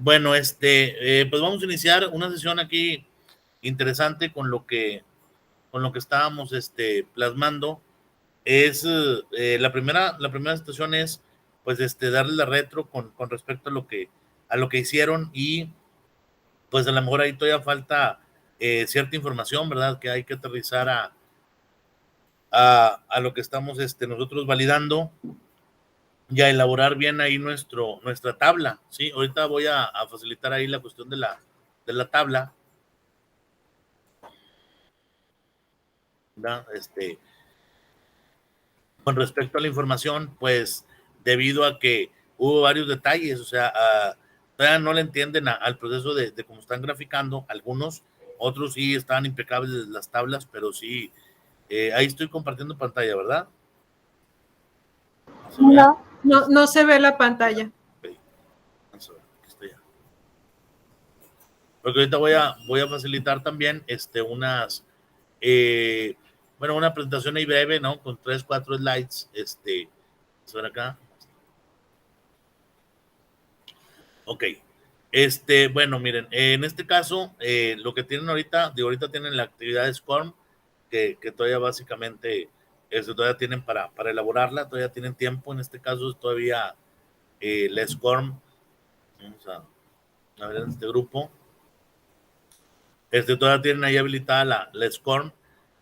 Bueno, pues vamos a iniciar una sesión aquí interesante con lo que estábamos plasmando. Es la primera situación es pues darle la retro con respecto a lo que hicieron y pues a lo mejor ahí todavía falta cierta información, ¿verdad? Que hay que aterrizar a lo que estamos nosotros validando y a elaborar bien ahí nuestra tabla, ¿sí? Ahorita voy a facilitar ahí la cuestión de la tabla, ¿verdad? Con respecto a la información, pues debido a que hubo varios detalles, o sea, todavía no le entienden al proceso de cómo están graficando algunos, otros sí estaban impecables las tablas, pero sí, ahí estoy compartiendo pantalla, ¿verdad? No se ve la pantalla. Okay. Vamos a ver, aquí estoy ya. Porque ahorita voy a facilitar también bueno, una presentación ahí breve, ¿no? Con 3, 4 slides, ¿se acá? Ok. Bueno, miren, en este caso, lo que tienen ahorita tienen la actividad de SCORM, que todavía básicamente, todavía tienen para elaborarla, todavía tienen tiempo, en este caso todavía la SCORM, vamos a ver en este grupo, todavía tienen ahí habilitada la SCORM,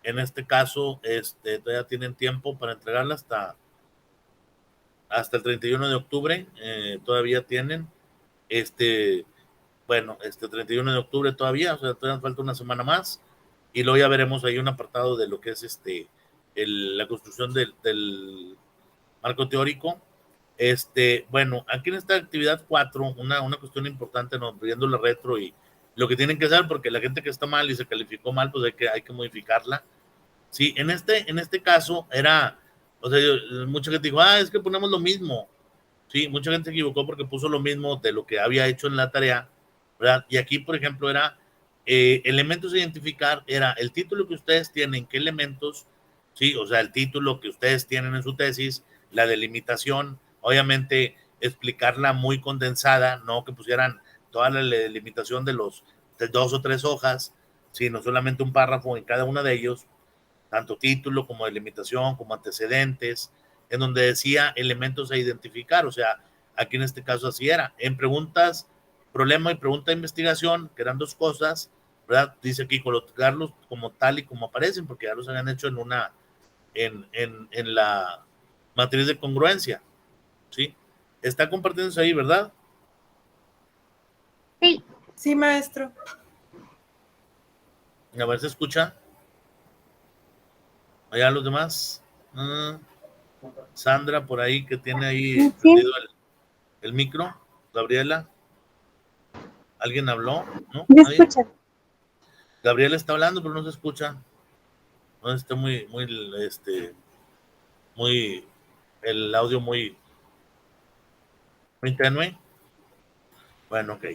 en este caso, todavía tienen tiempo para entregarla hasta el 31 de octubre, todavía tienen, bueno, 31 de octubre todavía, o sea, todavía falta una semana más, y luego ya veremos ahí un apartado de lo que es la construcción del marco teórico. Bueno, aquí en esta actividad 4, una cuestión importante, ¿no? Viendo la retro y lo que tienen que hacer, porque la gente que está mal y se calificó mal, pues hay que modificarla. Sí, en este caso era, o sea, mucha gente dijo, es que ponemos lo mismo. Sí, mucha gente se equivocó porque puso lo mismo de lo que había hecho en la tarea, ¿verdad? Y aquí, por ejemplo, era elementos a identificar, era el título que ustedes tienen, qué elementos, sí, o sea, el título que ustedes tienen en su tesis, la delimitación, obviamente explicarla muy condensada, no que pusieran toda la delimitación de 2 o 3 hojas, sino solamente un párrafo en cada una de ellos, tanto título como delimitación, como antecedentes, en donde decía elementos a identificar, o sea, aquí en este caso así era. En preguntas, problema y pregunta de investigación, que eran 2 cosas, ¿verdad? Dice aquí colocarlos como tal y como aparecen, porque ya los habían hecho en la matriz de congruencia, ¿sí? Está compartiéndose ahí, ¿verdad? Sí. Sí, maestro. A ver, ¿se escucha? Allá los demás. Sandra, por ahí, que tiene ahí prendido el micro. Gabriela. ¿Alguien habló? ¿No? ¿Me ¿Nadie? escuchan? Gabriela está hablando, pero no se escucha. No, está muy, el audio muy tenue. Bueno, ok.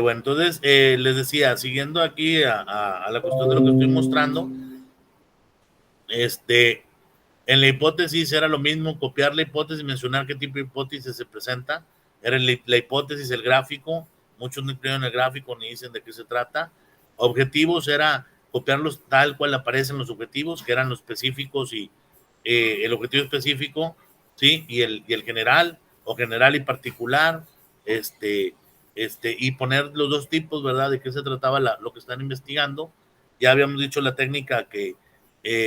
Bueno, entonces les decía, siguiendo aquí a la cuestión de lo que estoy mostrando, en la hipótesis era lo mismo, copiar la hipótesis, mencionar qué tipo de hipótesis se presenta. Era la hipótesis, el gráfico. Muchos no incluyen el gráfico ni dicen de qué se trata. Objetivos era copiarlos tal cual aparecen los objetivos, que eran los específicos y el objetivo específico, ¿sí? Y el general, o general y particular, y poner los 2 tipos, ¿verdad? De qué se trataba lo que están investigando. Ya habíamos dicho la técnica que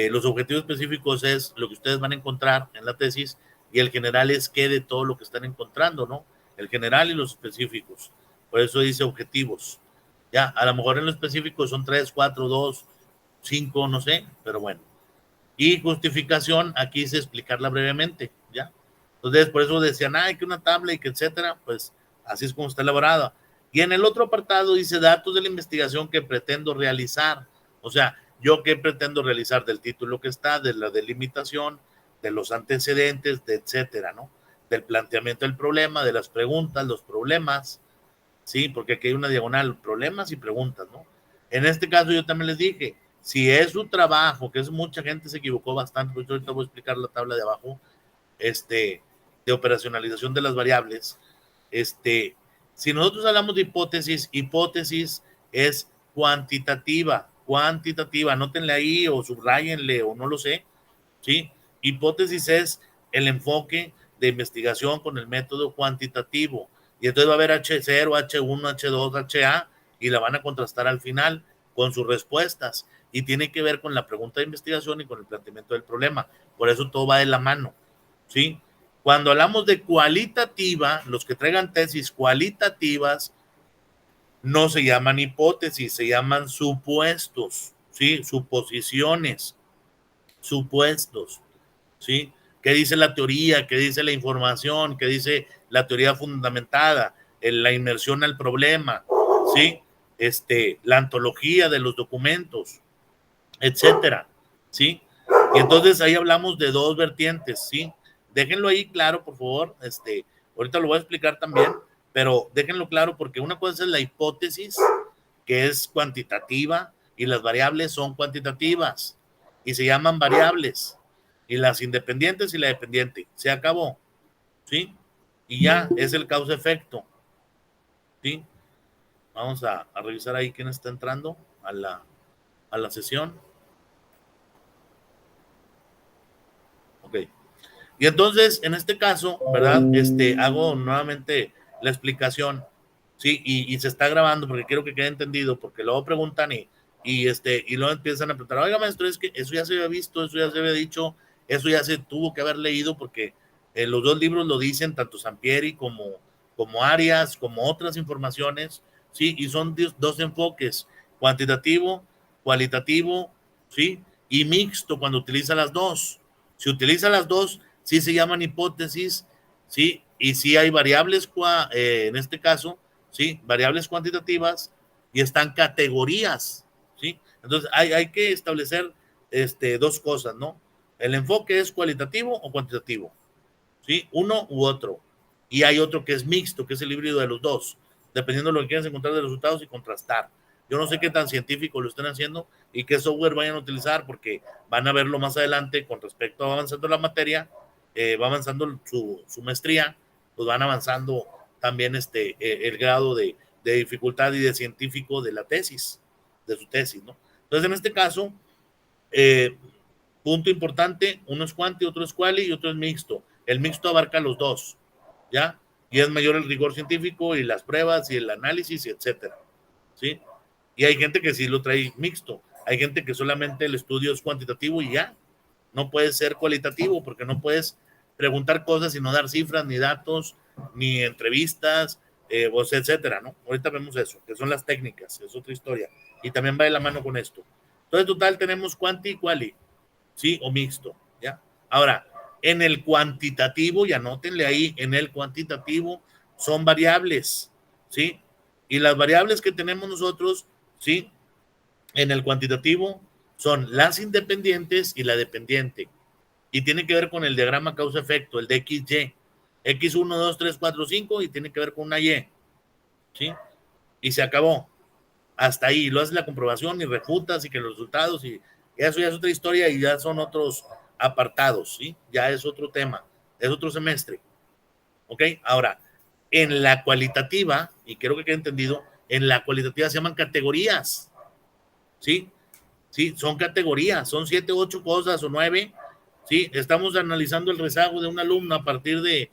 los objetivos específicos es lo que ustedes van a encontrar en la tesis y el general es qué de todo lo que están encontrando, ¿no? El general y los específicos. Por eso dice objetivos. Ya, a lo mejor en lo específico son 3, 4, 2, 5, no sé, pero bueno. Y justificación, aquí hice explicarla brevemente, ¿ya? Entonces, por eso decían, que una tabla y que etcétera, pues así es como está elaborada. Y en el otro apartado dice datos de la investigación que pretendo realizar. O sea, yo qué pretendo realizar del título que está, de la delimitación, de los antecedentes, de etcétera, ¿no? Del planteamiento del problema, de las preguntas, los problemas, ¿sí? Porque aquí hay una diagonal, problemas y preguntas, ¿no? En este caso yo también les dije, si es su trabajo, que es mucha gente se equivocó bastante, pues ahorita voy a explicar la tabla de abajo, de operacionalización de las variables, Si nosotros hablamos de hipótesis, hipótesis es cuantitativa, anótenle ahí o subrayenle o no lo sé, ¿sí? Hipótesis es el enfoque de investigación con el método cuantitativo. Y entonces va a haber H0, H1, H2, HA y la van a contrastar al final con sus respuestas. Y tiene que ver con la pregunta de investigación y con el planteamiento del problema. Por eso todo va de la mano, ¿sí? Cuando hablamos de cualitativa, los que traigan tesis cualitativas no se llaman hipótesis, se llaman supuestos, ¿sí? Suposiciones, supuestos, ¿sí? ¿Qué dice la teoría? ¿Qué dice la información? ¿Qué dice la teoría fundamentada? La inmersión al problema, ¿sí? La antología de los documentos, etcétera, ¿sí? Y entonces ahí hablamos de dos vertientes, ¿sí? Déjenlo ahí claro, por favor. Ahorita lo voy a explicar también, pero déjenlo claro porque una cosa es la hipótesis, que es cuantitativa, y las variables son cuantitativas y se llaman variables, y las independientes y la dependiente. Se acabó, ¿sí? Y ya es el causa-efecto, ¿sí? Vamos a revisar ahí quién está entrando a la sesión. Ok. Y entonces, en este caso, ¿verdad? Hago nuevamente la explicación, ¿sí? Y se está grabando porque quiero que quede entendido, porque luego preguntan y luego empiezan a preguntar, oiga, maestro, es que eso ya se había visto, eso ya se había dicho, eso ya se tuvo que haber leído, porque los dos libros lo dicen, tanto Sampieri como Arias, como otras informaciones, ¿sí? Y son dos enfoques, cuantitativo, cualitativo, ¿sí? Y mixto cuando utiliza las dos. Si utiliza las dos, sí se llaman hipótesis, ¿sí? Y sí hay variables, en este caso, ¿sí? Variables cuantitativas y están categorías, ¿sí? Entonces hay que establecer dos cosas, ¿no? El enfoque es cualitativo o cuantitativo, ¿sí? Uno u otro. Y hay otro que es mixto, que es el híbrido de los dos, dependiendo de lo que quieras encontrar de resultados y contrastar. Yo no sé qué tan científico lo estén haciendo y qué software vayan a utilizar, porque van a verlo más adelante con respecto a avanzando la materia, va avanzando su maestría, pues van avanzando también el grado de dificultad y de científico de la tesis, de su tesis, ¿no? Entonces, en este caso, eh, punto importante, uno es cuanti, otro es quali y otro es mixto. El mixto abarca los dos, ¿ya? Y es mayor el rigor científico y las pruebas y el análisis, etcétera, ¿sí? Y hay gente que sí lo trae mixto, hay gente que solamente el estudio es cuantitativo y ya, no puede ser cualitativo porque no puedes preguntar cosas y no dar cifras, ni datos, ni entrevistas, etcétera, ¿no? Ahorita vemos eso, que son las técnicas, es otra historia. Y también va de la mano con esto. Entonces, total, tenemos cuanti y quali, ¿sí? O mixto, ¿ya? Ahora, en el cuantitativo, y anótenle ahí, en el cuantitativo son variables, ¿sí? Y las variables que tenemos nosotros, ¿sí? En el cuantitativo son las independientes y la dependiente. Y tiene que ver con el diagrama causa-efecto, el de XY. X1, 2, 3, 4, 5 y tiene que ver con una Y, ¿sí? Y se acabó. Hasta ahí, lo haces la comprobación y refutas y que los resultados y eso ya es otra historia y ya son otros apartados, ¿sí? Ya es otro tema, es otro semestre, ¿ok? Ahora, en la cualitativa, y creo que quede entendido, en la cualitativa se llaman categorías, ¿sí? Sí, son categorías, son 7, 8 cosas o 9, ¿sí? Estamos analizando el rezago de un alumno a partir de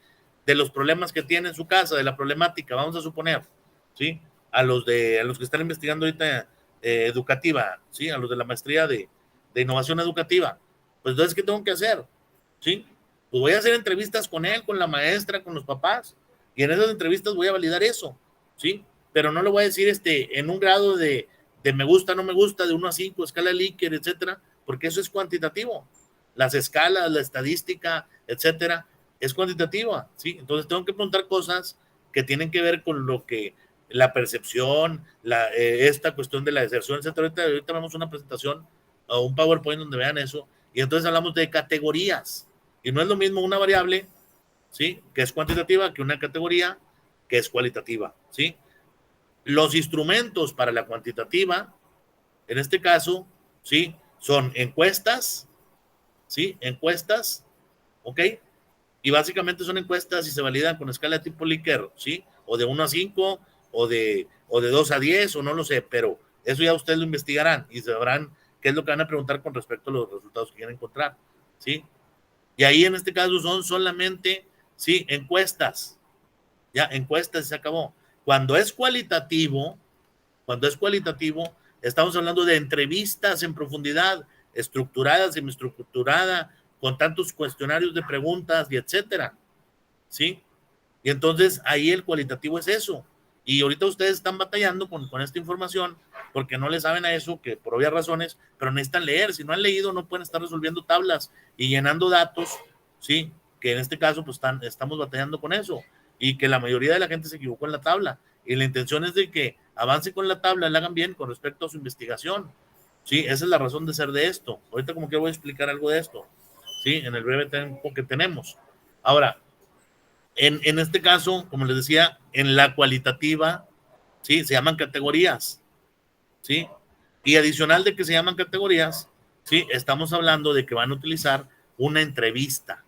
los problemas que tiene en su casa, de la problemática, vamos a suponer, ¿sí? A los que están investigando ahorita educativa, ¿sí? A los de la maestría de innovación educativa. Pues entonces, ¿qué tengo que hacer? ¿Sí? Pues voy a hacer entrevistas con él, con la maestra, con los papás, y en esas entrevistas voy a validar eso, ¿sí? Pero no le voy a decir en un grado de me gusta, no me gusta, de 1 a 5, escala Likert, etcétera, porque eso es cuantitativo. Las escalas, la estadística, etcétera, es cuantitativa, ¿sí? Entonces tengo que preguntar cosas que tienen que ver con lo que la percepción, esta cuestión de la deserción, etcétera. Ahorita vemos una presentación o un PowerPoint donde vean eso, y entonces hablamos de categorías, y no es lo mismo una variable, ¿sí? Que es cuantitativa, que una categoría que es cualitativa, ¿sí? Los instrumentos para la cuantitativa, en este caso, ¿sí? Son encuestas, ¿sí? Encuestas, ¿ok? Y básicamente son encuestas y se validan con escala de tipo Likert, ¿sí? o de 1 a 5, o de 2 a 10, o no lo sé, pero eso ya ustedes lo investigarán y sabrán qué es lo que van a preguntar con respecto a los resultados que quieren encontrar, ¿sí? Y ahí en este caso son solamente, sí, encuestas, ya, encuestas y se acabó. Cuando es cualitativo, estamos hablando de entrevistas en profundidad, estructurada, semiestructurada, con tantos cuestionarios de preguntas y etcétera, ¿sí? Y entonces ahí el cualitativo es eso. Y ahorita ustedes están batallando con esta información porque no le saben a eso, que por obvias razones, pero necesitan leer. Si no han leído, no pueden estar resolviendo tablas y llenando datos, ¿sí? Que en este caso, pues estamos batallando con eso. Y que la mayoría de la gente se equivocó en la tabla. Y la intención es de que avance con la tabla, la hagan bien con respecto a su investigación. Sí, esa es la razón de ser de esto. Ahorita como que voy a explicar algo de esto, ¿sí? En el breve tiempo que tenemos. Ahora, en este caso, como les decía, en la cualitativa, ¿sí? Se llaman categorías, ¿sí? Y adicional de que se llaman categorías, ¿sí? Estamos hablando de que van a utilizar una entrevista,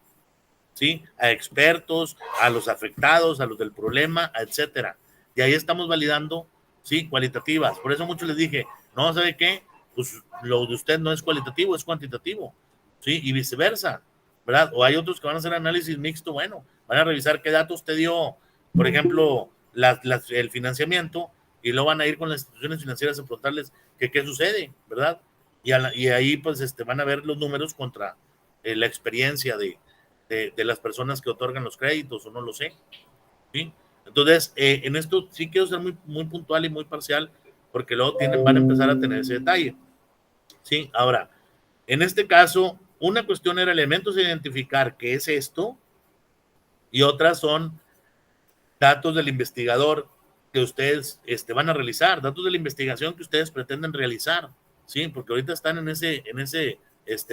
¿sí? A expertos, a los afectados, a los del problema, etcétera. Y ahí estamos validando, ¿sí? Cualitativas. Por eso muchos les dije, no, ¿sabe qué? Pues lo de usted no es cualitativo, es cuantitativo, ¿sí? Y viceversa, ¿verdad? O hay otros que van a hacer análisis mixto, bueno, van a revisar qué datos usted dio, por ejemplo, el financiamiento, y luego van a ir con las instituciones financieras a preguntarles qué sucede, ¿verdad? Y ahí pues van a ver los números contra la experiencia de las personas que otorgan los créditos, o no lo sé, ¿sí? Entonces, en esto sí quiero ser muy, muy puntual y muy parcial, porque luego van a empezar a tener ese detalle, ¿sí? Ahora, en este caso, una cuestión era elementos de identificar qué es esto, y otras son datos del investigador que ustedes van a realizar, datos de la investigación que ustedes pretenden realizar, ¿sí? Porque ahorita están en ese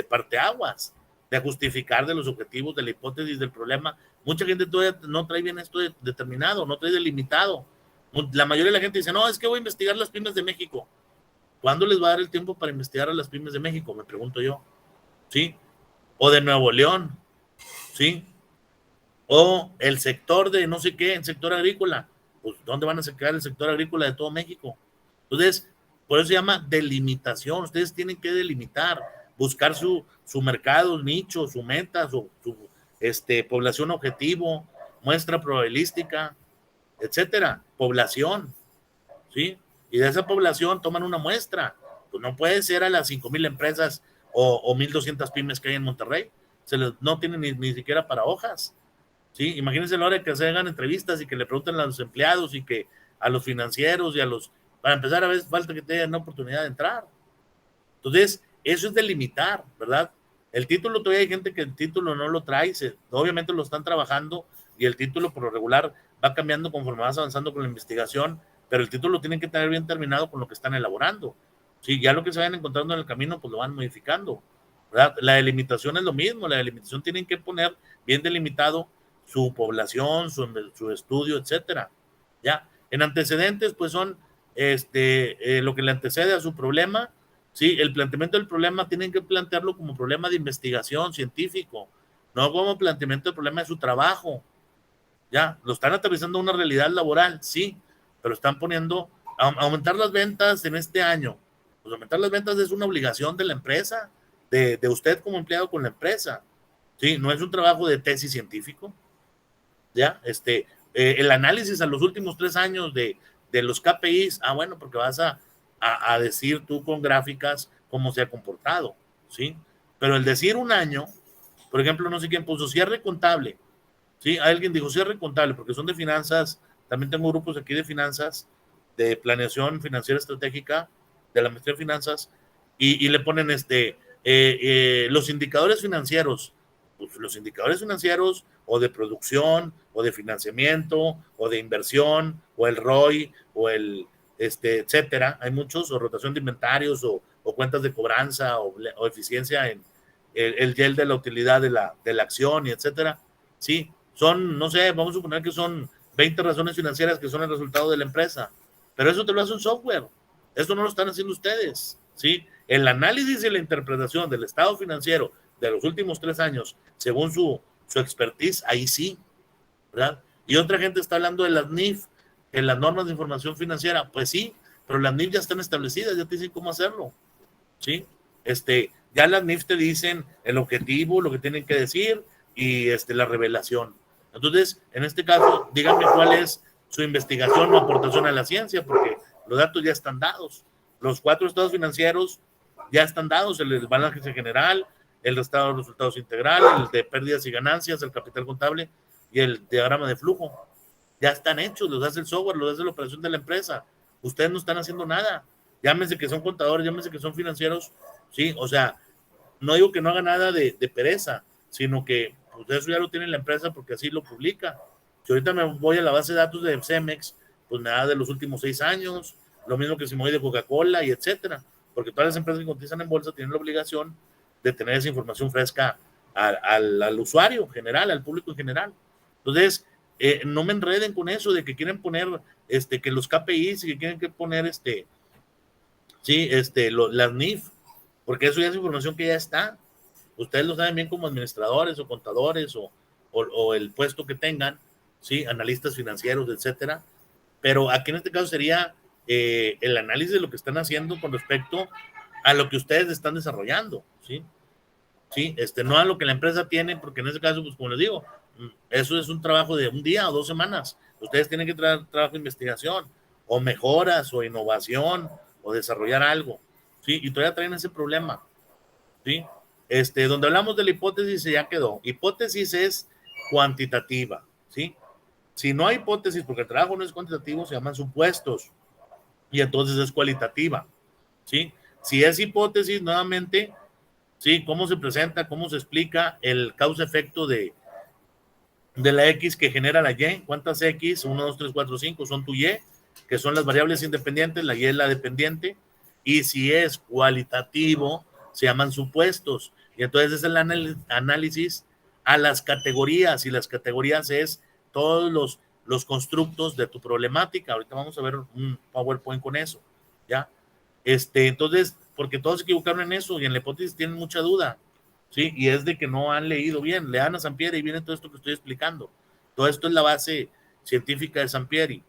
parteaguas de justificar de los objetivos, de la hipótesis, del problema. Mucha gente todavía no trae bien esto determinado, no trae delimitado. La mayoría de la gente dice, no, es que voy a investigar las pymes de México. ¿Cuándo les va a dar el tiempo para investigar a las pymes de México? Me pregunto yo, ¿sí? O de Nuevo León, ¿sí? O el sector de no sé qué, el sector agrícola. Pues, ¿dónde van a sacar el sector agrícola de todo México? Entonces, por eso se llama delimitación. Ustedes tienen que delimitar, buscar su mercado, nicho, su meta, su población objetivo, muestra probabilística, etcétera, población, ¿sí? Y de esa población toman una muestra. Pues no puede ser a las 5,000 empresas o 1,200 pymes que hay en Monterrey. No tienen ni siquiera para hojas. Sí, imagínense la hora de que se hagan entrevistas y que le pregunten a los empleados y que a los financieros y para empezar a ver, falta que tengan una oportunidad de entrar. Entonces, eso es delimitar, ¿verdad? El título, todavía hay gente que el título no lo trae, obviamente lo están trabajando y el título por lo regular va cambiando conforme vas avanzando con la investigación, pero el título lo tienen que tener bien terminado con lo que están elaborando. Sí, ya lo que se vayan encontrando en el camino, pues lo van modificando, ¿verdad? La delimitación es lo mismo, la delimitación tienen que poner bien delimitado su población, su estudio, etcétera. Ya, en antecedentes, pues son lo que le antecede a su problema. Sí, el planteamiento del problema tienen que plantearlo como problema de investigación científico, no como planteamiento del problema de su trabajo. Ya, lo están aterrizando a una realidad laboral, sí, pero están poniendo aumentar las ventas en este año. Pues aumentar las ventas es una obligación de la empresa, de usted como empleado con la empresa. Sí, no es un trabajo de tesis científico. Ya, el análisis a los últimos 3 años de los KPIs, bueno, porque vas a decir tú con gráficas cómo se ha comportado, ¿sí? Pero el decir un año, por ejemplo, no sé quién puso cierre contable, ¿sí? Alguien dijo cierre contable, porque son de finanzas, también tengo grupos aquí de finanzas, de planeación financiera estratégica, de la maestría de finanzas, y le ponen los indicadores financieros, pues los indicadores financieros o de producción, o de financiamiento, o de inversión, o el ROI, o el etcétera, hay muchos, o rotación de inventarios, o cuentas de cobranza, o eficiencia en el yield de la utilidad de la acción, y etcétera. Sí, son, no sé, vamos a suponer que son 20 razones financieras que son el resultado de la empresa, pero eso te lo hace un software, esto no lo están haciendo ustedes, ¿sí? El análisis y la interpretación del estado financiero de los últimos 3 años, según su expertise, ahí sí, ¿verdad? Y otra gente está hablando de las NIF, En las normas de información financiera, pues sí, pero las NIF ya están establecidas, ya te dicen cómo hacerlo, ¿sí? Ya las NIF te dicen el objetivo, lo que tienen que decir y la revelación. Entonces, en este caso, díganme cuál es su investigación o aportación a la ciencia, porque los datos ya están dados. Los 4 estados financieros ya están dados, el balance general, el estado de resultados integral, el de pérdidas y ganancias, el capital contable y el diagrama de flujo. Ya están hechos, los hace el software, los hace la operación de la empresa. Ustedes no están haciendo nada. Llámense que son contadores, llámense que son financieros, sí, o sea, no digo que no haga nada de pereza, sino que pues, eso ya lo tiene la empresa porque así lo publica. Si ahorita me voy a la base de datos de Cemex, pues me da de los últimos 6 años, lo mismo que si me voy de Coca-Cola y etcétera, porque todas las empresas que cotizan en bolsa tienen la obligación de tener esa información fresca al usuario general, al público en general. Entonces, no me enreden con eso de que quieren poner que los KPIs y que quieren que poner las NIF, porque eso ya es información que ya está. Ustedes lo saben bien como administradores o contadores o el puesto que tengan, sí, analistas financieros, etcétera. Pero aquí en este caso sería el análisis de lo que están haciendo con respecto a lo que ustedes están desarrollando, ¿sí? Sí, no a lo que la empresa tiene, porque en ese caso, pues como les digo, eso es un trabajo de un día o 2 semanas. Ustedes tienen que traer trabajo de investigación, o mejoras, o innovación, o desarrollar algo, ¿sí? Y todavía traen ese problema, ¿sí? Donde hablamos de la hipótesis ya quedó. Hipótesis es cuantitativa, ¿sí? Si no hay hipótesis, porque el trabajo no es cuantitativo, se llaman supuestos, y entonces es cualitativa, ¿sí? Si es hipótesis, nuevamente, ¿sí? ¿Cómo se presenta? ¿Cómo se explica el causa-efecto de la X que genera la Y? ¿Cuántas X? 1, 2, 3, 4, 5 son tu Y, que son las variables independientes, la Y es la dependiente, y si es cualitativo, se llaman supuestos, y entonces es el análisis a las categorías, y las categorías es todos los constructos de tu problemática. Ahorita vamos a ver un PowerPoint con eso, ¿ya? Entonces, porque todos se equivocaron en eso y en la hipótesis tienen mucha duda, ¿sí? Y es de que no han leído bien. Lean a Sampieri y viene todo esto que estoy explicando. Todo esto es la base científica de Sampieri.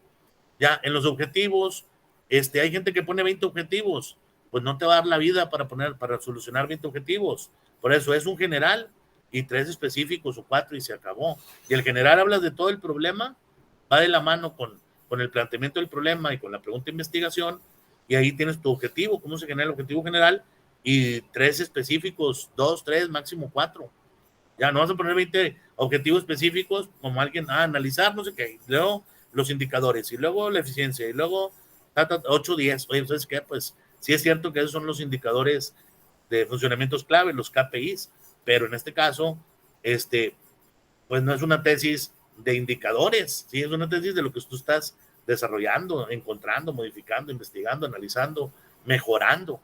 Ya, en los objetivos, hay gente que pone 20 objetivos, pues no te va a dar la vida para solucionar 20 objetivos. Por eso es un general y 3 específicos o 4 y se acabó. Y el general hablas de todo el problema, va de la mano con el planteamiento del problema y con la pregunta de investigación, y ahí tienes tu objetivo, cómo se genera el objetivo general, y 3 específicos, 2, 3, máximo 4. Ya no vas a poner 20 objetivos específicos como alguien analizar, no sé qué, y luego los indicadores, y luego la eficiencia, y luego 8, 10. Oye, ¿sabes qué? Pues sí es cierto que esos son los indicadores de funcionamientos clave, los KPIs, pero en este caso, pues no es una tesis de indicadores, sí, es una tesis de lo que tú estás desarrollando, encontrando, modificando, investigando, analizando, mejorando.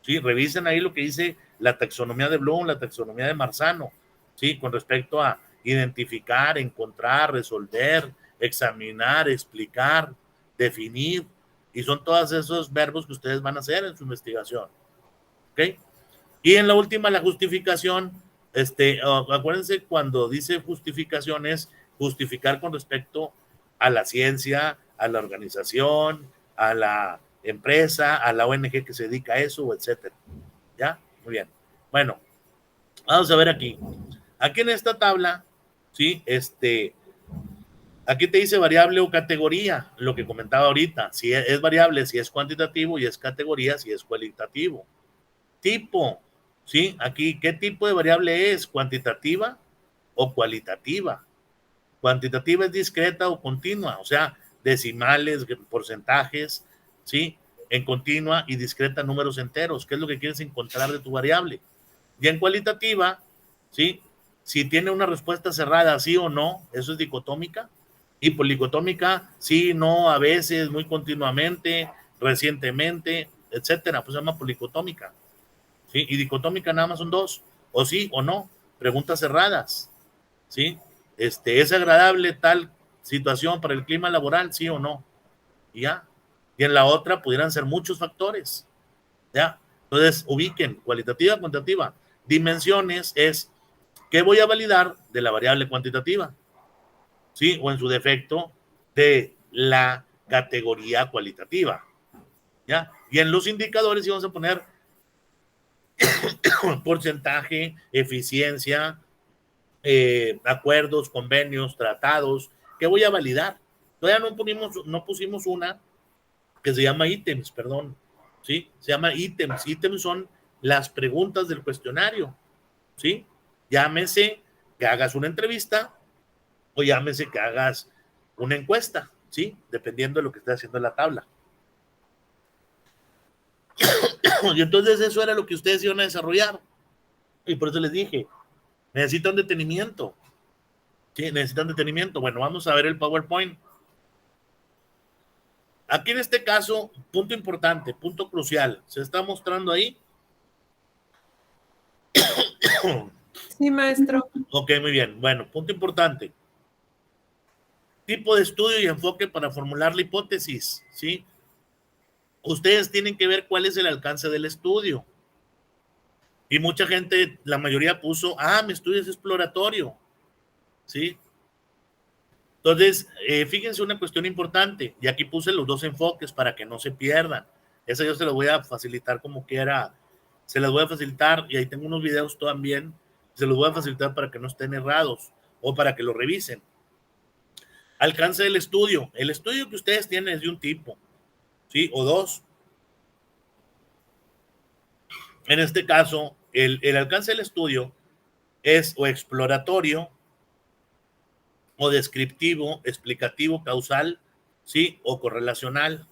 Sí, revisen ahí lo que dice la taxonomía de Bloom, la taxonomía de Marzano, sí, con respecto a identificar, encontrar, resolver, examinar, explicar, definir, y son todos esos verbos que ustedes van a hacer en su investigación, ¿ok? Y en la última, la justificación, acuérdense cuando dice justificación es justificar con respecto a la ciencia, a la organización, a la empresa, a la ONG que se dedica a eso, etcétera. ¿Ya? Muy bien. Bueno, vamos a ver aquí. Aquí en esta tabla, ¿sí? Aquí te dice variable o categoría, lo que comentaba ahorita. Si es variable, si es cuantitativo, y es categoría, si es cualitativo. Tipo, ¿sí? Aquí, ¿qué tipo de variable es? ¿Cuantitativa o cualitativa? Cuantitativa es discreta o continua, o sea, decimales, porcentajes, ¿sí? En continua y discreta números enteros. ¿Qué es lo que quieres encontrar de tu variable? Y en cualitativa, ¿sí? Si tiene una respuesta cerrada, sí o no, eso es dicotómica. Y policotómica, sí, no, a veces, muy continuamente, recientemente, etcétera, pues se llama policotómica. ¿Sí? Y dicotómica nada más son 2, o sí o no, preguntas cerradas, ¿sí? ¿Es agradable tal situación para el clima laboral, sí o no? Y ya. Y en la otra pudieran ser muchos factores, ¿ya? Entonces, ubiquen, cualitativa, cuantitativa. Dimensiones es, ¿qué voy a validar de la variable cuantitativa? ¿Sí? O en su defecto, de la categoría cualitativa, ¿ya? Y en los indicadores íbamos a poner porcentaje, eficiencia, acuerdos, convenios, tratados, que voy a validar. Todavía no pusimos una que se llama ítems, perdón, ¿sí? Se llama ítems. Ítems son las preguntas del cuestionario, ¿sí? Llámese que hagas una entrevista o llámese que hagas una encuesta, ¿sí? Dependiendo de lo que esté haciendo en la tabla. Y entonces eso era lo que ustedes iban a desarrollar. Y por eso les dije, necesitan detenimiento. Sí, necesitan detenimiento. Bueno, vamos a ver el PowerPoint. Aquí en este caso, punto importante, punto crucial. ¿Se está mostrando ahí? Sí, maestro. Ok, muy bien. Bueno, punto importante. Tipo de estudio y enfoque para formular la hipótesis, ¿sí? Ustedes tienen que ver cuál es el alcance del estudio. Y mucha gente, la mayoría puso, mi estudio es exploratorio, ¿sí? Entonces, fíjense una cuestión importante, y aquí puse los dos enfoques para que no se pierdan. Esa yo se los voy a facilitar como quiera, se las voy a facilitar, y ahí tengo unos videos también, se los voy a facilitar para que no estén errados, o para que lo revisen. Alcance del estudio. El estudio que ustedes tienen es de un tipo, ¿sí? O dos. En este caso, el alcance del estudio es o exploratorio, o descriptivo, explicativo, causal, ¿sí? O correlacional.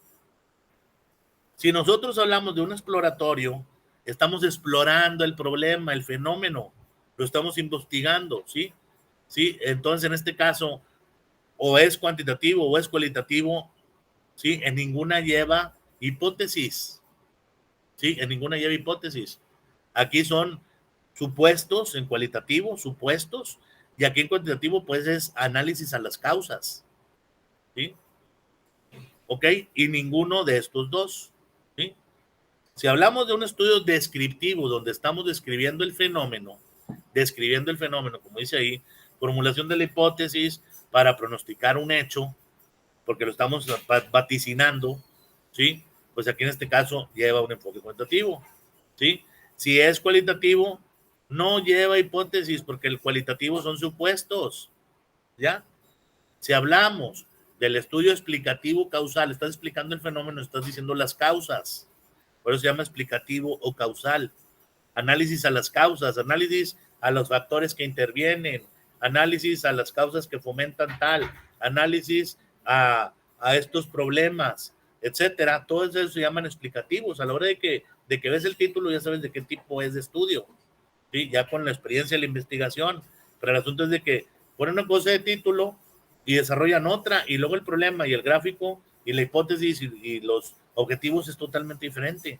Si nosotros hablamos de un exploratorio, estamos explorando el problema, el fenómeno, lo estamos investigando, ¿sí? ¿Sí? Entonces, en este caso, o es cuantitativo o es cualitativo, ¿sí? En ninguna lleva hipótesis, ¿sí? En ninguna lleva hipótesis. Aquí son supuestos en cualitativo, supuestos, y aquí en cuantitativo, pues es análisis a las causas, ¿sí? ¿Ok? Y ninguno de estos dos, ¿sí? Si hablamos de un estudio descriptivo, donde estamos describiendo el fenómeno, como dice ahí, formulación de la hipótesis para pronosticar un hecho, porque lo estamos vaticinando, ¿sí? Pues aquí en este caso lleva un enfoque cuantitativo, ¿sí? Si es cualitativo, no lleva hipótesis, porque el cualitativo son supuestos, ¿ya? Si hablamos del estudio explicativo causal, estás explicando el fenómeno, estás diciendo las causas, por eso se llama explicativo o causal. Análisis a las causas, análisis a los factores que intervienen, análisis a las causas que fomentan tal, análisis a estos problemas, etcétera. Todo eso se llaman explicativos. A la hora de que ves el título, ya sabes de qué tipo es de estudio, ¿sí? Ya con la experiencia de la investigación. Pero el asunto es de que ponen una cosa de título y desarrollan otra, y luego el problema y el gráfico y la hipótesis y los objetivos es totalmente diferente.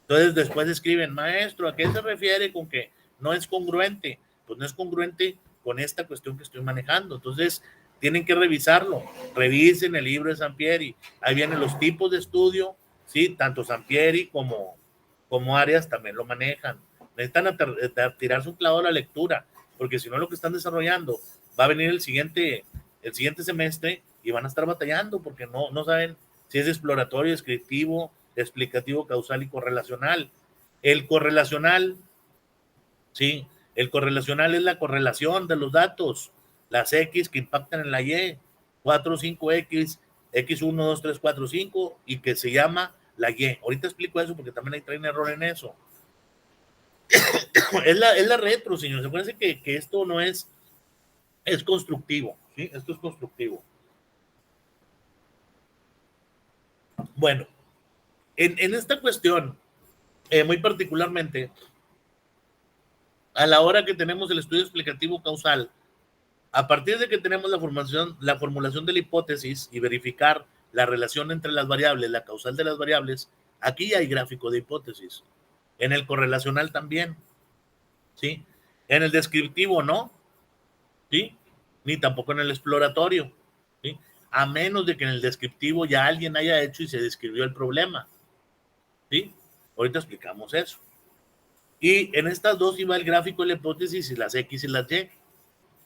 Entonces después escriben, maestro, ¿a qué se refiere con que no es congruente? Pues no es congruente con esta cuestión que estoy manejando. Entonces tienen que revisarlo. Revisen el libro de Sampieri. Ahí vienen los tipos de estudio, ¿sí? Tanto Sampieri como Arias también lo manejan. Necesitan tirarse un clavo a la lectura, porque si no lo que están desarrollando va a venir el siguiente semestre y van a estar batallando porque no saben si es exploratorio, descriptivo, explicativo, causal y correlacional. El correlacional, sí, el correlacional es la correlación de los datos, las X que impactan en la Y, 4, 5X, X1, 2, 3, 4, 5, y que se llama la Y. Ahorita explico eso porque también hay traen error en eso. Es la retro, señores. Acuérdense que esto no es constructivo, ¿sí? Esto es constructivo. Bueno, en esta cuestión, muy particularmente, a la hora que tenemos el estudio explicativo causal, a partir de que tenemos la formulación de la hipótesis y verificar la relación entre las variables, la causal de las variables, aquí hay gráfico de hipótesis. En el correlacional también, ¿sí? En el descriptivo no, ¿sí? Ni tampoco en el exploratorio, ¿sí? A menos de que en el descriptivo ya alguien haya hecho y se describió el problema, ¿sí? Ahorita explicamos eso. Y en estas dos iba el gráfico de la hipótesis y las X y las Y,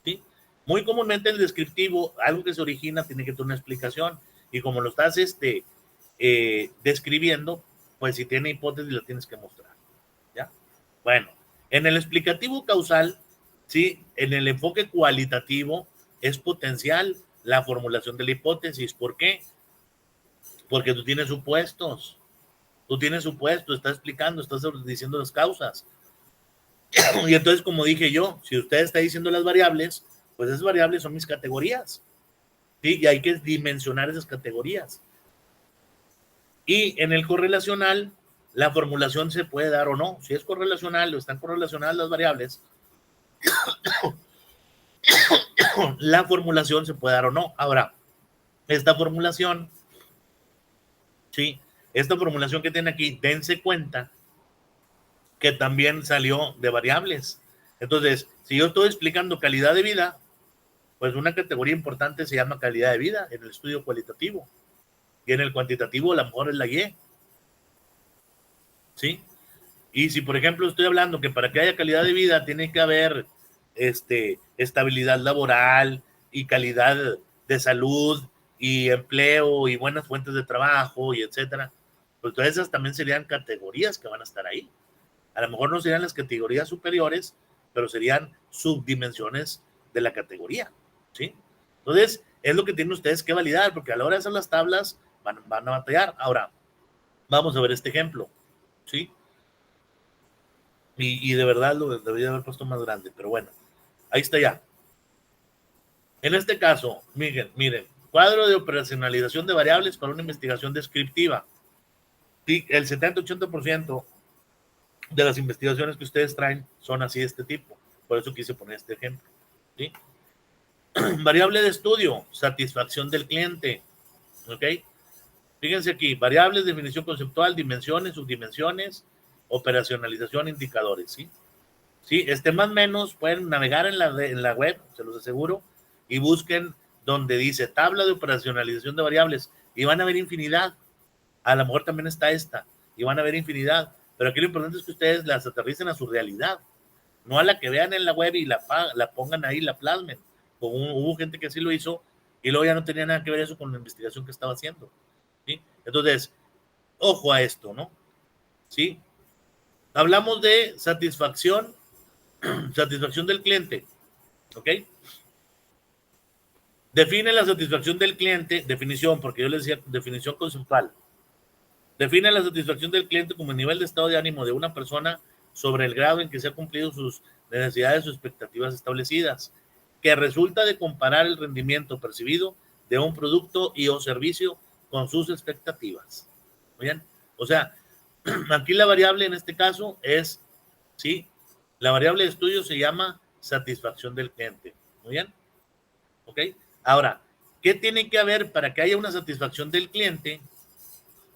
¿sí? Muy comúnmente el descriptivo, algo que se origina, tiene que tener una explicación. Y como lo estás describiendo, pues si tiene hipótesis la tienes que mostrar, ¿ya? Bueno, en el explicativo causal, ¿sí? En el enfoque cualitativo es potencial la formulación de la hipótesis. ¿Por qué? Porque tú tienes supuestos, estás explicando, estás diciendo las causas. Y entonces, como dije yo, si usted está diciendo las variables, pues esas variables son mis categorías, ¿sí? Y hay que dimensionar esas categorías. Y en el correlacional, la formulación se puede dar o no. Si es correlacional o están correlacionadas las variables, la formulación se puede dar o no. Ahora, esta formulación, ¿sí? Esta formulación que tiene aquí, dense cuenta que también salió de variables. Entonces, si yo estoy explicando calidad de vida, pues una categoría importante se llama calidad de vida en el estudio cualitativo. Y en el cuantitativo, a lo mejor es la Y. ¿Sí? Y si, por ejemplo, estoy hablando que para que haya calidad de vida tiene que haber estabilidad laboral y calidad de salud y empleo y buenas fuentes de trabajo y etcétera, pues todas esas también serían categorías que van a estar ahí. A lo mejor no serían las categorías superiores, pero serían subdimensiones de la categoría, ¿sí? Entonces, es lo que tienen ustedes que validar, porque a la hora de hacer las tablas van a batallar. Ahora, vamos a ver este ejemplo, ¿sí? Y de verdad lo debería haber puesto más grande, pero bueno, ahí está ya. En este caso, miren, cuadro de operacionalización de variables para una investigación descriptiva. Sí, el 70-80% de las investigaciones que ustedes traen son así de este tipo. Por eso quise poner este ejemplo. ¿Sí? Variable de estudio, satisfacción del cliente. ¿Ok? Fíjense aquí, variables, definición conceptual, dimensiones, subdimensiones, operacionalización, indicadores. ¿Sí? Sí, más o menos pueden navegar en la web, se los aseguro, y busquen donde dice tabla de operacionalización de variables y van a ver infinidad. A lo mejor también está esta y van a ver infinidad, pero aquí lo importante es que ustedes las aterricen a su realidad, no a la que vean en la web y la pongan ahí, la plasmen. Hubo gente que así lo hizo y luego ya no tenía nada que ver eso con la investigación que estaba haciendo. ¿Sí? Entonces, ojo a esto, ¿no? ¿Sí? Hablamos de satisfacción del cliente, ¿ok? Define la satisfacción del cliente, definición, porque yo les decía definición conceptual. Define la satisfacción del cliente como el nivel de estado de ánimo de una persona sobre el grado en que se han cumplido sus necesidades o expectativas establecidas, que resulta de comparar el rendimiento percibido de un producto y o servicio con sus expectativas. ¿Muy bien? O sea, aquí la variable en este caso es, ¿sí? La variable de estudio se llama satisfacción del cliente. ¿Muy bien? ¿Ok? Ahora, ¿qué tiene que haber para que haya una satisfacción del cliente?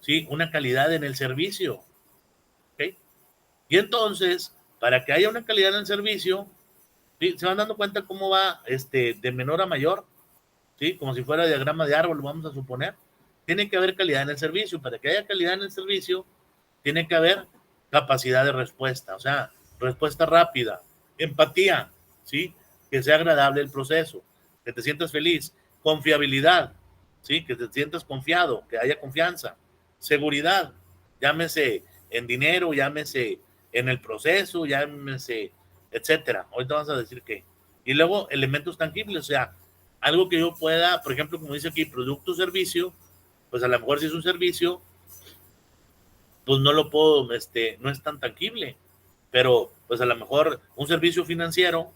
¿Sí? Una calidad en el servicio. ¿Ok? Y entonces, para que haya una calidad en el servicio, ¿sí? Se van dando cuenta cómo va de menor a mayor, ¿sí? Como si fuera diagrama de árbol, vamos a suponer. Tiene que haber calidad en el servicio. Para que haya calidad en el servicio, tiene que haber capacidad de respuesta, o sea, respuesta rápida, empatía, ¿sí? Que sea agradable el proceso, que te sientas feliz, confiabilidad, ¿sí? Que te sientas confiado, que haya confianza, seguridad, llámese en dinero, llámese en el proceso, llámese, etcétera. Ahorita vamos a decir qué. Y luego elementos tangibles, o sea, algo que yo pueda, por ejemplo, como dice aquí, producto o servicio, pues a lo mejor si es un servicio, pues no lo puedo, no es tan tangible, pero pues a lo mejor un servicio financiero,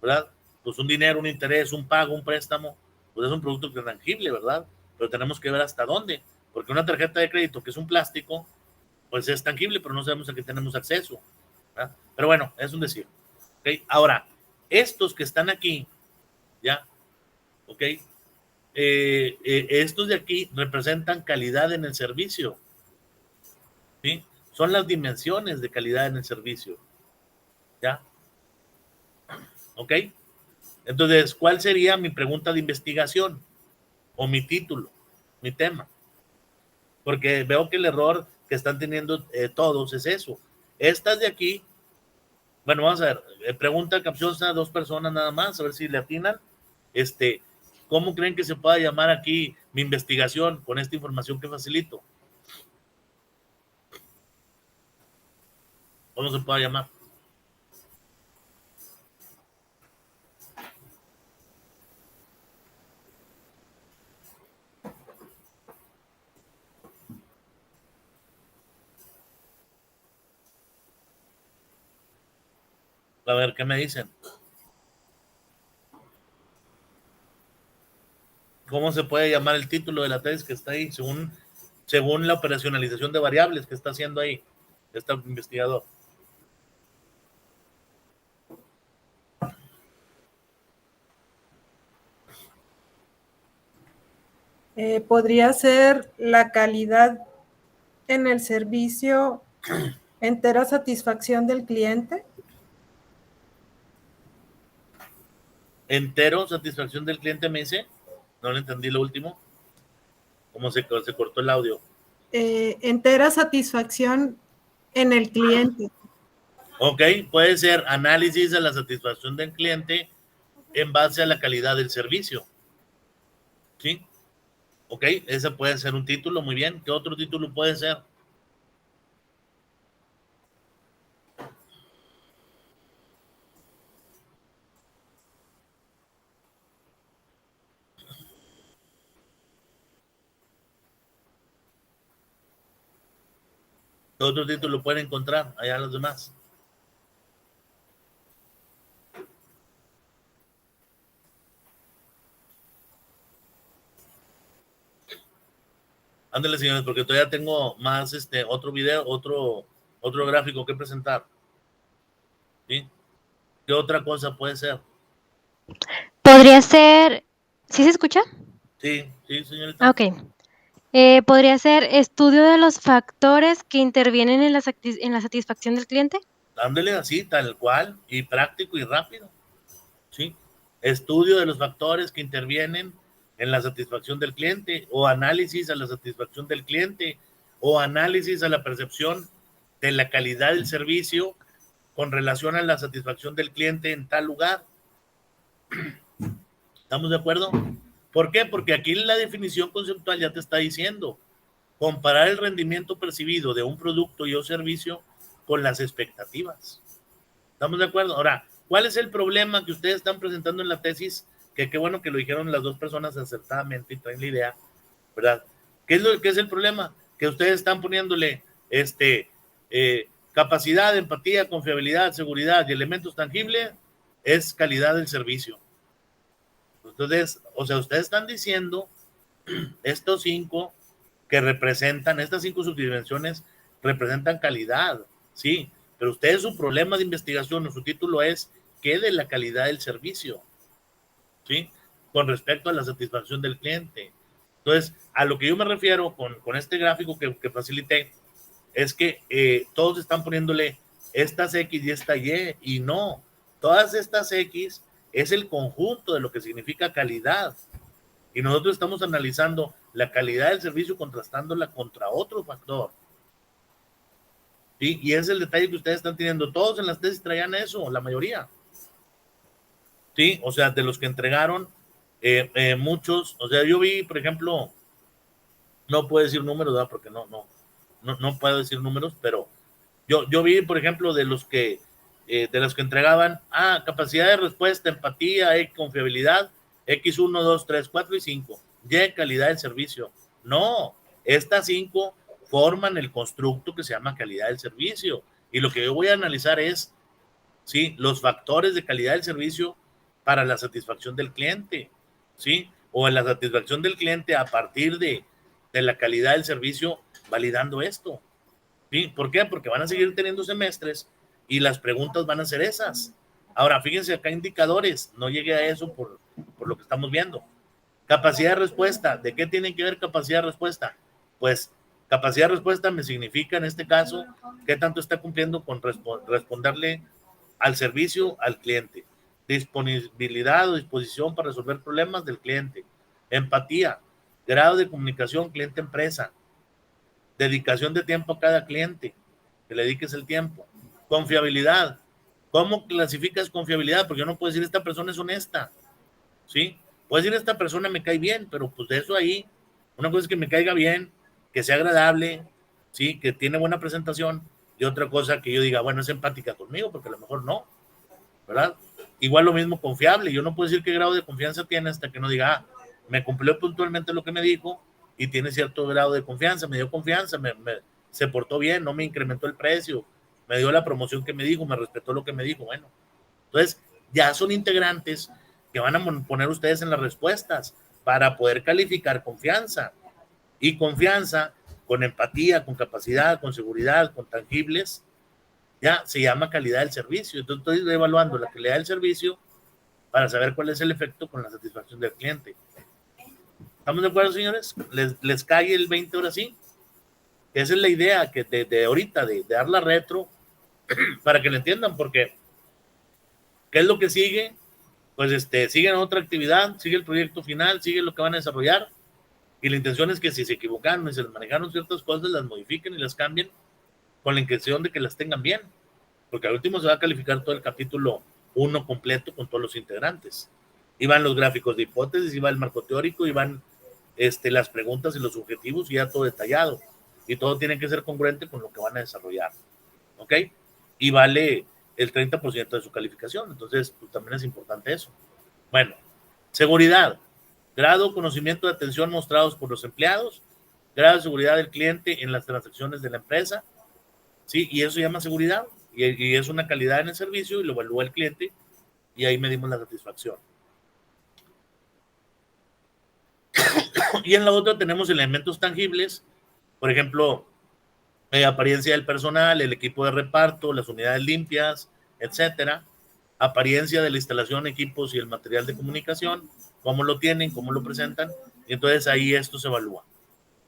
¿verdad? Pues un dinero, un interés, un pago, un préstamo, pues es un producto tangible, ¿verdad? Pero tenemos que ver hasta dónde, porque una tarjeta de crédito que es un plástico, pues es tangible, pero no sabemos a qué tenemos acceso, ¿verdad? Pero bueno, es un decir. ¿Okay? Ahora, estos que están aquí, ¿ya? ¿Ok? Estos de aquí representan calidad en el servicio, ¿sí? Son las dimensiones de calidad en el servicio, ¿ya? ¿Ok? Entonces, ¿cuál sería mi pregunta de investigación? O mi título, mi tema. Porque veo que el error que están teniendo todos es eso. Estas de aquí, bueno, vamos a ver, pregunta capciosa a 2 personas nada más, a ver si le atinan. ¿Cómo creen que se pueda llamar aquí mi investigación con esta información que facilito? ¿Cómo se puede llamar? A ver, ¿qué me dicen? ¿Cómo se puede llamar el título de la tesis que está ahí según la operacionalización de variables que está haciendo ahí este investigador? Podría ser la calidad en el servicio, entera satisfacción del cliente. Entero satisfacción del cliente, me dice. No le entendí lo último. ¿Cómo se cortó el audio? Entera satisfacción en el cliente. Ok, puede ser análisis de la satisfacción del cliente en base a la calidad del servicio. ¿Sí? Ok, ese puede ser un título, muy bien. ¿Qué otro título puede ser? ¿Qué otro título pueden encontrar allá los demás? Ándale, señores, porque todavía tengo más otro video, otro gráfico que presentar. ¿Sí? ¿Qué otra cosa puede ser? Podría ser, ¿sí se escucha? Sí, sí, señorita. Ok. Podría ser estudio de los factores que intervienen en la satisfacción del cliente. Ándale así, tal cual, y práctico y rápido. ¿Sí? Estudio de los factores que intervienen en la satisfacción del cliente, o análisis a la satisfacción del cliente, o análisis a la percepción de la calidad del servicio con relación a la satisfacción del cliente en tal lugar. ¿Estamos de acuerdo? ¿Por qué? Porque aquí la definición conceptual ya te está diciendo comparar el rendimiento percibido de un producto y o servicio con las expectativas. ¿Estamos de acuerdo? Ahora, ¿cuál es el problema que ustedes están presentando en la tesis? Que qué bueno que lo dijeron las dos personas acertadamente y traen la idea, ¿verdad? ¿Qué es el problema? Que ustedes están poniéndole capacidad, empatía, confiabilidad, seguridad y elementos tangibles es calidad del servicio. Entonces, o sea, ustedes están diciendo estos cinco que representan, estas cinco subdimensiones representan calidad, sí, pero ustedes su problema de investigación o su título es ¿qué de la calidad del servicio? ¿Sí? Con respecto a la satisfacción del cliente. Entonces, a lo que yo me refiero con este gráfico que facilité es que todos están poniéndole estas X y esta Y no, todas estas X es el conjunto de lo que significa calidad. Y nosotros estamos analizando la calidad del servicio contrastándola contra otro factor. ¿Sí? Y ese es el detalle que ustedes están teniendo. Todos en las tesis traían eso, la mayoría. ¿Sí? O sea, de los que entregaron, muchos, o sea, yo vi, por ejemplo, no puedo decir números, ¿verdad? Porque no puedo decir números, pero yo vi, por ejemplo, de los que entregaban, capacidad de respuesta, empatía, confiabilidad, X1, 2, 3, 4 y 5. Y calidad del servicio. No, estas 5 forman el constructo que se llama calidad del servicio. Y lo que yo voy a analizar es, ¿sí? Los factores de calidad del servicio para la satisfacción del cliente, ¿sí? O en la satisfacción del cliente a partir de la calidad del servicio validando esto. ¿Sí? ¿Por qué? Porque van a seguir teniendo semestres y las preguntas van a ser esas. Ahora, fíjense acá indicadores, no llegué a eso por lo que estamos viendo. Capacidad de respuesta, ¿de qué tiene que ver capacidad de respuesta? Pues capacidad de respuesta me significa en este caso qué tanto está cumpliendo con responderle al servicio al cliente. Disponibilidad o disposición para resolver problemas del cliente. Empatía, grado de comunicación cliente-empresa. Dedicación de tiempo a cada cliente, que le dediques el tiempo. Confiabilidad. ¿Cómo clasificas confiabilidad? Porque yo no puedo decir esta persona es honesta, ¿sí? Puedo decir esta persona me cae bien, pero pues de eso ahí Una cosa es que me caiga bien, que sea agradable, ¿sí? Que tiene buena presentación, y otra cosa que yo diga, bueno, es empática conmigo, porque a lo mejor no, ¿verdad? Igual lo mismo confiable. Yo no puedo decir qué grado de confianza tiene hasta que no diga, me cumplió puntualmente lo que me dijo y tiene cierto grado de confianza, me dio confianza, se portó bien, no me incrementó el precio, me dio la promoción que me dijo, me respetó lo que me dijo. Bueno, entonces ya son integrantes que van a poner ustedes en las respuestas para poder calificar confianza. Y confianza con empatía, con capacidad, con seguridad, con tangibles, ya se llama calidad del servicio. Entonces estoy evaluando la calidad del servicio para saber cuál es el efecto con la satisfacción del cliente. ¿Estamos de acuerdo, señores? ¿Les cae el 20 ahora sí? Esa es la idea que de ahorita, de dar la retro, para que lo entiendan, porque ¿qué es lo que sigue? Pues siguen otra actividad, sigue el proyecto final, sigue lo que van a desarrollar, y la intención es que si se equivocaron y se les manejaron ciertas cosas, las modifiquen y las cambien con la intención de que las tengan bien, porque al último se va a calificar todo el capítulo 1 completo con todos los integrantes. Y van los gráficos de hipótesis, y va el marco teórico, y van las preguntas y los objetivos, y ya todo detallado. Y todo tiene que ser congruente con lo que van a desarrollar. ¿Ok? Y vale el 30% de su calificación. Entonces, pues, también es importante eso. Bueno, seguridad. Grado, conocimiento de atención mostrados por los empleados. Grado de seguridad del cliente en las transacciones de la empresa. ¿Sí? Y eso se llama seguridad. Y es una calidad en el servicio y lo evalúa el cliente. Y ahí medimos la satisfacción. Y en la otra tenemos elementos tangibles, por ejemplo, apariencia del personal, el equipo de reparto, las unidades limpias, etcétera. Apariencia de la instalación, equipos y el material de comunicación, cómo lo tienen, cómo lo presentan, y entonces ahí esto se evalúa.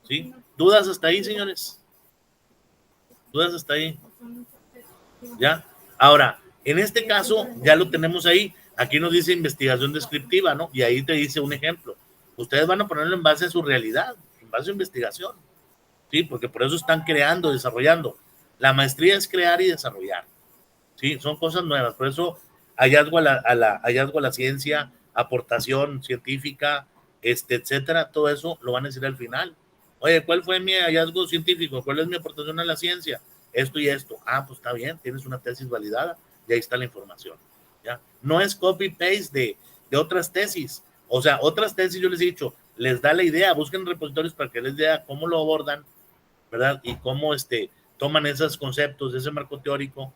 ¿Sí? ¿Dudas hasta ahí, señores? ¿Dudas hasta ahí? ¿Ya? Ahora, en este caso, ya lo tenemos ahí. Aquí nos dice investigación descriptiva, ¿no? Y ahí te dice un ejemplo. Ustedes van a ponerlo en base a su realidad, en base a investigación. ¿Sí? Porque por eso están creando, desarrollando. La maestría es crear y desarrollar. ¿Sí? Son cosas nuevas. Por eso, hallazgo a la ciencia, aportación científica, etcétera, todo eso lo van a decir al final. Oye, ¿cuál fue mi hallazgo científico? ¿Cuál es mi aportación a la ciencia? Esto y esto. Ah, pues está bien, tienes una tesis validada y ahí está la información. ¿Ya? No es copy-paste de otras tesis. O sea, otras tesis yo les he dicho, les da la idea, busquen repositorios para que les dé cómo lo abordan, ¿verdad? Y cómo toman esos conceptos, ese marco teórico,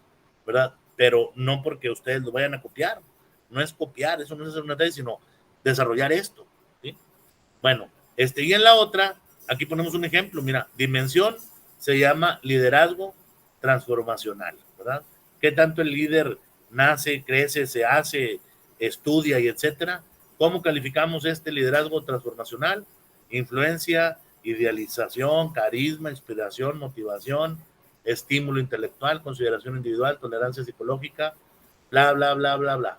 ¿verdad? Pero no porque ustedes lo vayan a copiar. No es copiar, eso no es hacer una tesis, sino desarrollar esto, ¿sí? Bueno, y en la otra, aquí ponemos un ejemplo, mira, dimensión se llama liderazgo transformacional, ¿verdad? ¿Qué tanto el líder nace, crece, se hace, estudia y etcétera? ¿Cómo calificamos este liderazgo transformacional? Influencia, idealización, carisma, inspiración, motivación, estímulo intelectual, consideración individual, tolerancia psicológica, bla, bla, bla, bla, bla.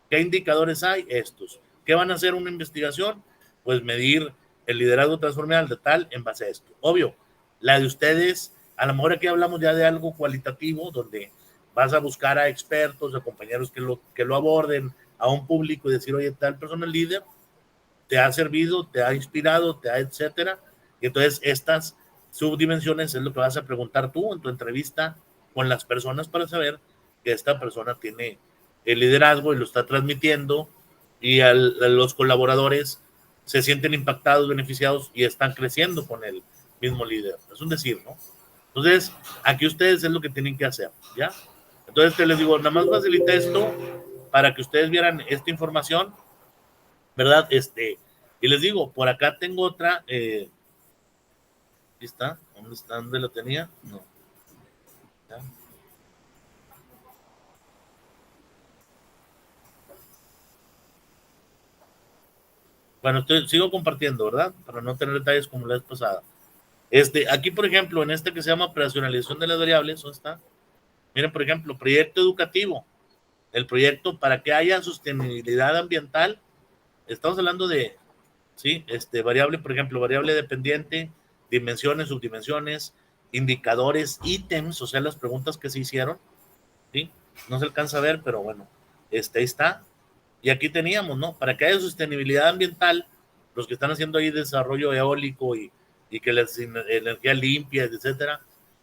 ¿Qué indicadores hay? Estos. ¿Qué van a hacer una investigación? Pues medir el liderazgo transformacional de tal en base a esto. Obvio, la de ustedes, a lo mejor aquí hablamos ya de algo cualitativo, donde vas a buscar a expertos, a compañeros que lo aborden, a un público y decir, oye, tal persona es líder, te ha servido, te ha inspirado, te ha etcétera. Y entonces estas subdimensiones es lo que vas a preguntar tú en tu entrevista con las personas para saber que esta persona tiene el liderazgo y lo está transmitiendo, y los colaboradores se sienten impactados, beneficiados y están creciendo con el mismo líder. Es un decir, ¿no? Entonces, aquí ustedes es lo que tienen que hacer, ¿ya? Entonces, te les digo, nada más facilita esto para que ustedes vieran esta información, ¿verdad? Y les digo, por acá tengo otra, ¿aquí está? ¿Dónde está? ¿Dónde lo tenía? No. ¿Ya? Bueno, sigo compartiendo, ¿verdad? Para no tener detalles como la vez pasada. Aquí, por ejemplo, en que se llama operacionalización de las variables, ¿dónde está? Miren, por ejemplo, proyecto educativo. El proyecto para que haya sostenibilidad ambiental. Estamos hablando de, ¿sí? Variable, por ejemplo, variable dependiente, dimensiones, subdimensiones, indicadores, ítems, o sea, las preguntas que se hicieron, ¿sí? No se alcanza a ver, pero bueno, ahí está. Y aquí teníamos, ¿no? Para que haya sostenibilidad ambiental, los que están haciendo ahí desarrollo eólico y que la energía limpia, etcétera,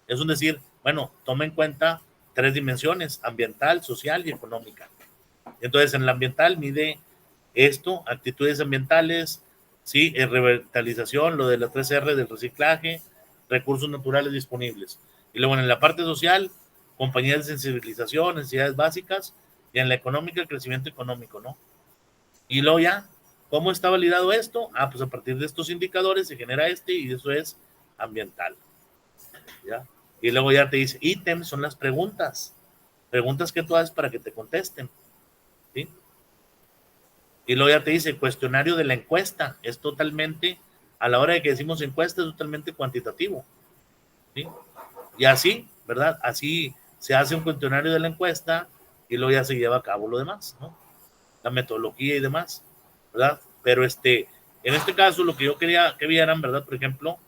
es un decir, bueno, toma en cuenta 3 dimensiones, ambiental, social y económica. Entonces, en la ambiental mide esto, actitudes ambientales, sí, revitalización, lo de las 3R del reciclaje, recursos naturales disponibles. Y luego en la parte social, compañías de sensibilización, necesidades básicas, y en la económica, el crecimiento económico, ¿no? Y luego ya, ¿cómo está validado esto? Ah, pues a partir de estos indicadores se genera y eso es ambiental. ¿Ya? Y luego ya te dice, ítems son las preguntas que tú haces para que te contesten, ¿sí? Y luego ya te dice, cuestionario de la encuesta, es totalmente, a la hora de que decimos encuesta, es totalmente cuantitativo, ¿sí? Y así, ¿verdad? Así se hace un cuestionario de la encuesta y luego ya se lleva a cabo lo demás, ¿no? La metodología y demás, ¿verdad? Pero en este caso, lo que yo quería que vieran, ¿verdad? Por ejemplo,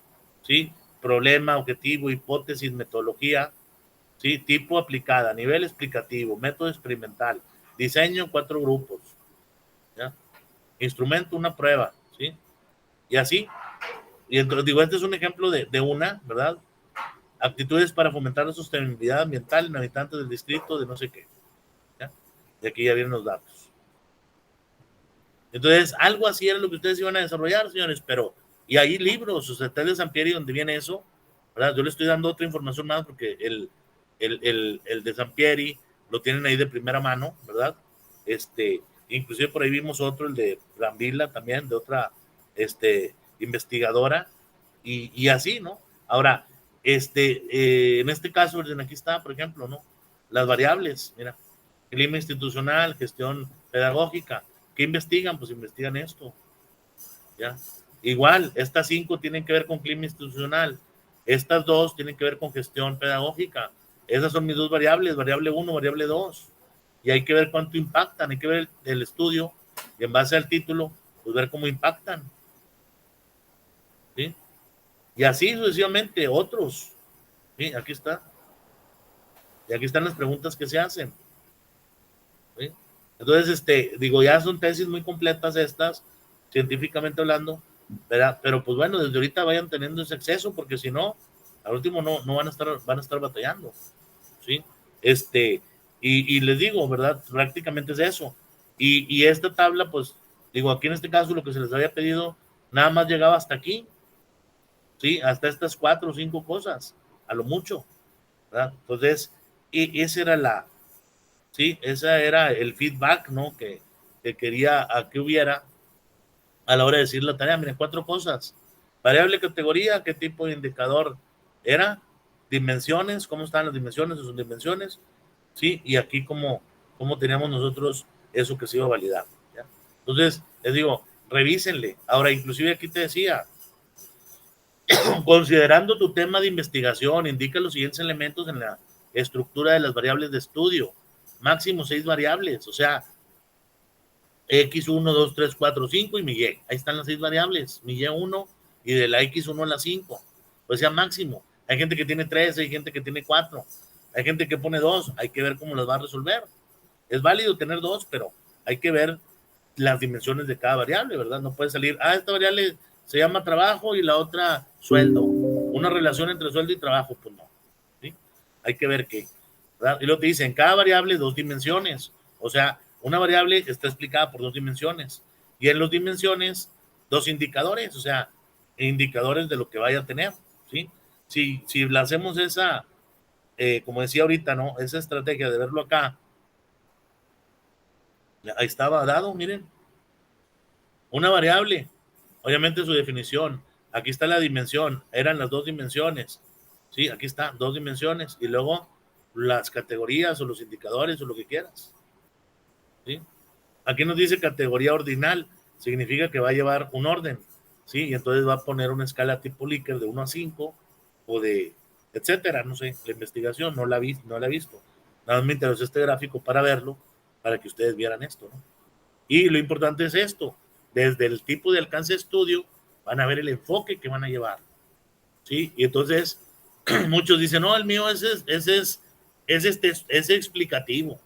¿sí? Problema, objetivo, hipótesis, metodología, ¿sí? Tipo aplicada, nivel explicativo, método experimental, diseño, 4 grupos, ¿ya? Instrumento, una prueba, ¿sí? Y así. Y entonces, digo, este es un ejemplo de una, ¿verdad? Actitudes para fomentar la sostenibilidad ambiental en habitantes del distrito de no sé qué, ¿ya? Y aquí ya vienen los datos. Entonces, algo así era lo que ustedes iban a desarrollar, señores, pero, y hay libros, o sea, tal de Sampieri donde viene eso, ¿verdad? Yo le estoy dando otra información más porque el de Sampieri lo tienen ahí de primera mano, ¿verdad? Inclusive por ahí vimos otro, el de Brambilla también, de otra, investigadora, y así, ¿no? Ahora, en este caso, aquí está, por ejemplo, ¿no? Las variables, mira, clima institucional, gestión pedagógica, ¿qué investigan? Pues investigan esto, ¿ya? Igual, estas 5 tienen que ver con clima institucional, estas 2 tienen que ver con gestión pedagógica, esas son mis 2 variables, variable 1, variable 2, y hay que ver cuánto impactan, hay que ver el estudio, y en base al título, pues ver cómo impactan, ¿sí? Y así sucesivamente otros, ¿sí? Aquí está, y aquí están las preguntas que se hacen, ¿sí? Entonces, digo, ya son tesis muy completas estas, científicamente hablando, ¿verdad? Pero pues bueno, desde ahorita vayan teniendo ese acceso, porque si no, al último no van a estar batallando, ¿sí? Y les digo, ¿verdad? Prácticamente es eso. Y esta tabla, pues, digo, aquí en este caso lo que se les había pedido, nada más llegaba hasta aquí, ¿sí? Hasta estas 4 o 5 cosas, a lo mucho, ¿verdad? Entonces, esa era sí, esa era el feedback, ¿no? Que quería que hubiera a la hora de decir la tarea. Miren, 4 cosas. Variable, categoría, qué tipo de indicador era, dimensiones, cómo están las dimensiones o sus dimensiones, ¿sí? Y aquí cómo teníamos nosotros eso que se iba a validar, ¿ya? Entonces, les digo, revísenle. Ahora, inclusive aquí te decía, considerando tu tema de investigación, indica los siguientes elementos en la estructura de las variables de estudio. Máximo 6 variables, o sea, X1, 2, 3, 4, 5 y mi Y. Ahí están las 6 variables, mi Y1 y de la X1 a la 5. O sea, máximo. Hay gente que tiene 3, hay gente que tiene 4, hay gente que pone 2, hay que ver cómo las va a resolver. Es válido tener 2, pero hay que ver las dimensiones de cada variable, ¿verdad? No puede salir, esta variable se llama trabajo y la otra sueldo. Una relación entre sueldo y trabajo, pues no, ¿sí? Hay que ver qué, ¿verdad? Y luego te dice, en cada variable 2 dimensiones. O sea, una variable está explicada por 2 dimensiones. Y en las dimensiones, 2 indicadores, o sea, indicadores de lo que vaya a tener, ¿sí? Si le hacemos esa, como decía ahorita, ¿no? Esa estrategia de verlo acá, ahí estaba dado, miren. Una variable, obviamente su definición. Aquí está la dimensión, eran las 2 dimensiones. Sí, aquí está, 2 dimensiones. Y luego las categorías o los indicadores o lo que quieras. ¿Sí? Aquí nos dice categoría ordinal, significa que va a llevar un orden. ¿Sí? Y entonces va a poner una escala tipo Likert de 1 a 5 o de etcétera, no sé, la investigación no la he visto. Nada más me interesó este gráfico para verlo, para que ustedes vieran esto, ¿no? Y lo importante es esto, desde el tipo de alcance de estudio van a ver el enfoque que van a llevar, ¿sí? Y entonces muchos dicen, no, el mío es explicativo,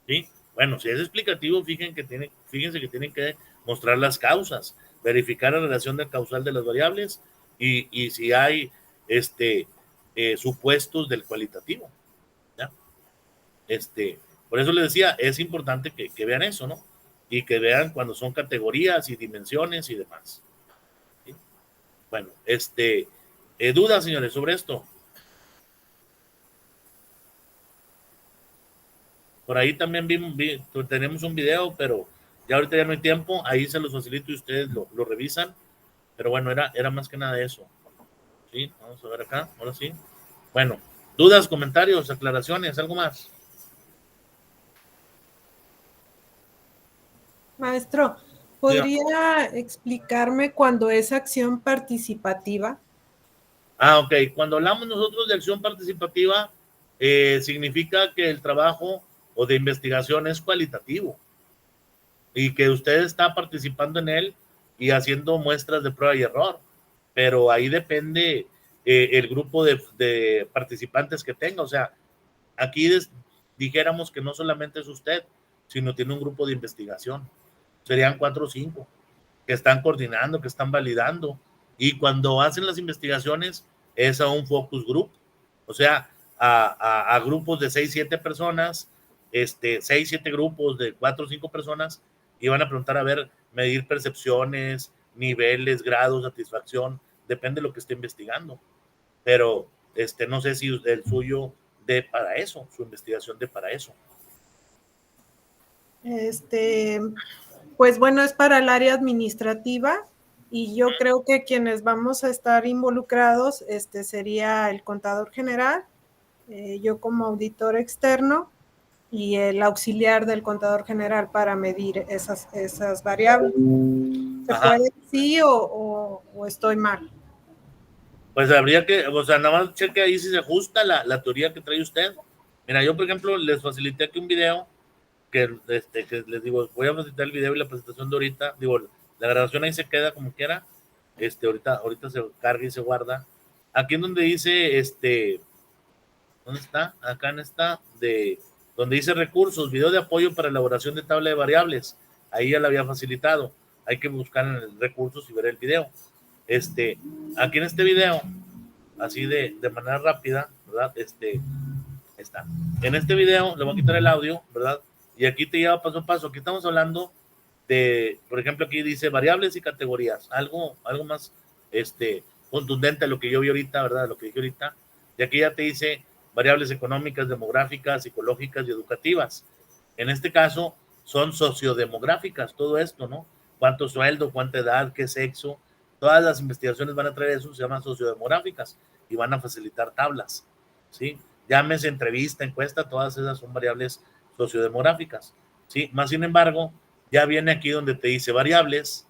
¿sí? Bueno, si es explicativo, fíjense que tienen que mostrar las causas. verificar la relación del causal de las variables y si hay supuestos del cualitativo, ¿ya? Por eso les decía, es importante que vean eso, ¿no? Y que vean cuando son categorías y dimensiones y demás. ¿Sí? Bueno, dudas, señores, sobre esto. Por ahí también tenemos un video, pero ya ahorita ya no hay tiempo. Ahí se los facilito y ustedes lo revisan. Pero bueno, era más que nada eso. Sí, vamos a ver acá, ahora sí. Bueno, dudas, comentarios, aclaraciones, algo más. Maestro, ¿podría explicarme cuándo es acción participativa? Ok. Cuando hablamos nosotros de acción participativa, significa que el trabajo o de investigación es cualitativo y que usted está participando en él y haciendo muestras de prueba y error. Pero ahí depende el grupo de participantes que tenga. O sea, aquí dijéramos que no solamente es usted, sino tiene un grupo de investigación. Serían 4 o 5 que están coordinando, que están validando. Y cuando hacen las investigaciones es a un focus group, o sea, a grupos de 6, 7 personas, 6, 7 grupos de 4 o 5 personas, y van a preguntar a ver, medir percepciones, niveles, grados, satisfacción, depende de lo que esté investigando. Pero no sé si el suyo dé para eso, su investigación dé para eso. Pues bueno, es para el área administrativa y yo creo que quienes vamos a estar involucrados sería el contador general, yo como auditor externo y el auxiliar del contador general para medir esas variables. ¿Se puede sí o estoy mal? Pues habría que, o sea, nada más cheque ahí si se ajusta la teoría que trae usted. Mira, yo por ejemplo les facilité aquí un video que les digo, voy a facilitar el video y la presentación de ahorita, digo, la grabación ahí se queda como quiera, ahorita se carga y se guarda. Aquí en donde dice, ¿dónde está? Acá en esta, donde dice recursos, video de apoyo para elaboración de tabla de variables, ahí ya la había facilitado, hay que buscar en el recursos y ver el video. Aquí en este video, así de manera rápida, ¿verdad? Está. En este video le voy a quitar el audio, ¿verdad? Y aquí te lleva paso a paso. Aquí estamos hablando de, por ejemplo, aquí dice variables y categorías. Algo más contundente a lo que yo vi ahorita, ¿verdad? Lo que dije ahorita. Y aquí ya te dice variables económicas, demográficas, psicológicas y educativas. En este caso son sociodemográficas, todo esto, ¿no? Cuánto sueldo, cuánta edad, qué sexo. Todas las investigaciones van a traer eso, se llaman sociodemográficas y van a facilitar tablas, ¿sí? Llámese entrevista, encuesta, todas esas son variables sociodemográficas, ¿sí? Más sin embargo, ya viene aquí donde te dice variables,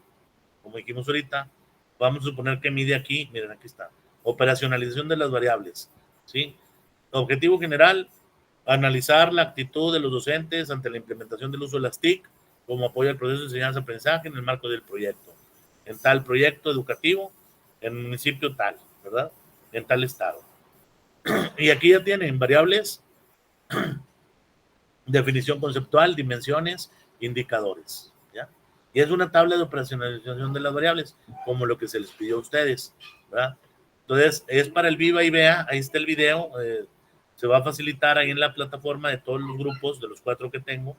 como dijimos ahorita, vamos a suponer que mide aquí, miren, aquí está, operacionalización de las variables, ¿sí? Objetivo general, analizar la actitud de los docentes ante la implementación del uso de las TIC como apoyo al proceso de enseñanza-aprendizaje en el marco del proyecto, en tal proyecto educativo, en un municipio tal, ¿verdad? En tal estado. Y aquí ya tienen variables, definición conceptual, dimensiones, indicadores, ¿ya? Y es una tabla de operacionalización de las variables, como lo que se les pidió a ustedes, ¿verdad? Entonces, es para el viva y vea, ahí está el video, se va a facilitar ahí en la plataforma de todos los grupos, de los 4 que tengo,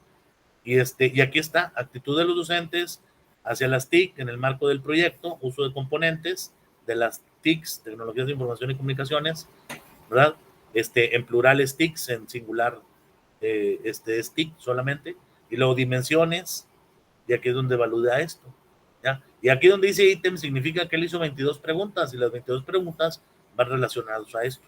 y aquí está, actitud de los docentes hacia las TIC en el marco del proyecto, uso de componentes de las TICs, tecnologías de información y comunicaciones, ¿verdad? En plural es TICs, en singular es TIC solamente, y luego dimensiones, y aquí es donde evalúa esto, ¿ya? Y aquí donde dice ítem significa que él hizo 22 preguntas, y las 22 preguntas van relacionadas a esto.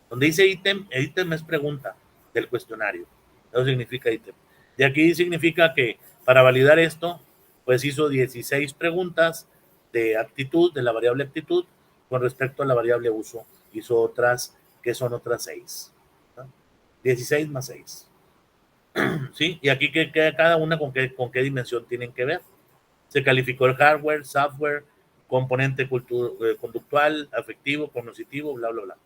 Donde dice ítem es pregunta del cuestionario, eso significa ítem. Y aquí significa que para validar esto, pues hizo 16 preguntas de actitud, de la variable actitud, con respecto a la variable uso, hizo otras que son otras 6. 16 más 6. ¿Sí? Y aquí que cada una con qué dimensión tienen que ver. Se calificó el hardware, software, componente conductual, afectivo, cognitivo, bla, bla, bla.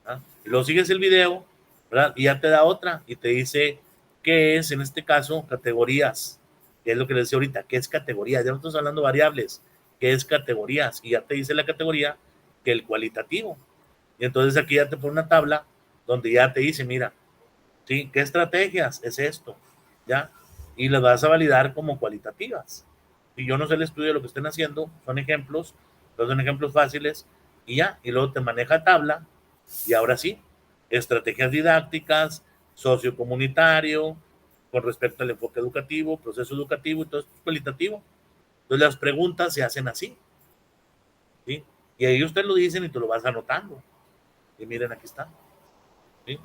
¿Ah? Y luego sigues el video, ¿verdad? Y ya te da otra y te dice qué es, en este caso, categorías. Que es lo que les decía ahorita, ¿qué es categoría? Ya no estamos hablando de variables. que es categorías, y ya te dice la categoría que el cualitativo. Y entonces aquí ya te pone una tabla donde ya te dice, mira, ¿sí? ¿Qué estrategias es esto? ¿Ya? Y las vas a validar como cualitativas. Y yo no sé el estudio de lo que estén haciendo, son ejemplos, pero son ejemplos fáciles, y ya, y luego te maneja tabla, y ahora sí, estrategias didácticas, sociocomunitario, con respecto al enfoque educativo, proceso educativo, y todo esto es cualitativo. Entonces las preguntas se hacen así, ¿sí? Y ahí usted lo dicen y tú lo vas anotando. Y miren, aquí está, ¿sí?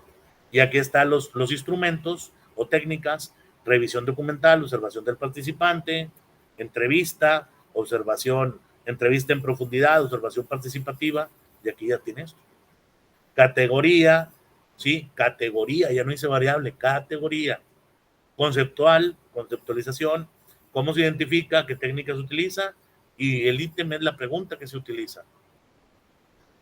Y aquí están los instrumentos o técnicas: revisión documental, observación del participante, entrevista, observación, entrevista en profundidad, observación participativa, y aquí ya tienes categoría, ¿sí? Categoría, ya no dice variable, categoría, conceptual, conceptualización, cómo se identifica, qué técnica se utiliza, y el ítem es la pregunta que se utiliza.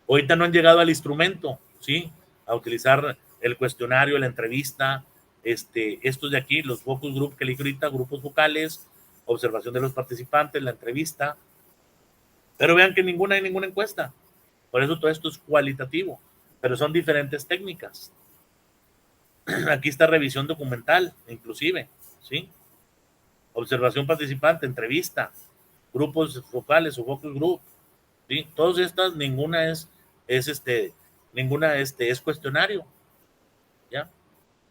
Ahorita no han llegado al instrumento, ¿sí? A utilizar el cuestionario, la entrevista, estos de aquí, los focus group que le dije ahorita, grupos focales, observación de los participantes, la entrevista. Pero vean que hay ninguna encuesta. Por eso todo esto es cualitativo, pero son diferentes técnicas. Aquí está revisión documental, inclusive, ¿sí? Observación participante, entrevista, grupos focales o focus group, ¿sí? Todas estas, ninguna es cuestionario, ¿ya?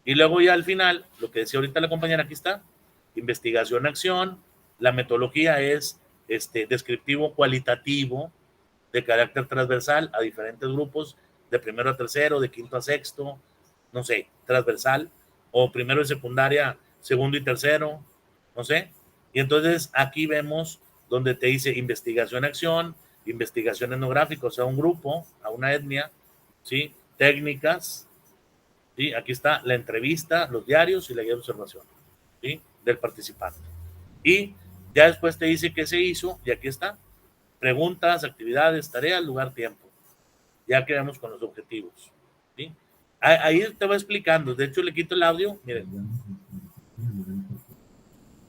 Y luego ya al final, lo que decía ahorita la compañera, aquí está, investigación, acción, la metodología es descriptivo cualitativo de carácter transversal a diferentes grupos, de primero a tercero, de quinto a sexto, no sé, transversal, o primero de secundaria, segundo y tercero, no sé. Y entonces aquí vemos donde te dice investigación, acción, investigación etnográfica, o sea, un grupo, a una etnia, ¿sí? Técnicas, ¿sí? Aquí está la entrevista, los diarios y la guía de observación, ¿sí? Del participante. Y ya después te dice qué se hizo, y aquí está: preguntas, actividades, tareas, lugar, tiempo. Ya quedamos con los objetivos, ¿sí? Ahí te va explicando. De hecho, le quito el audio, miren.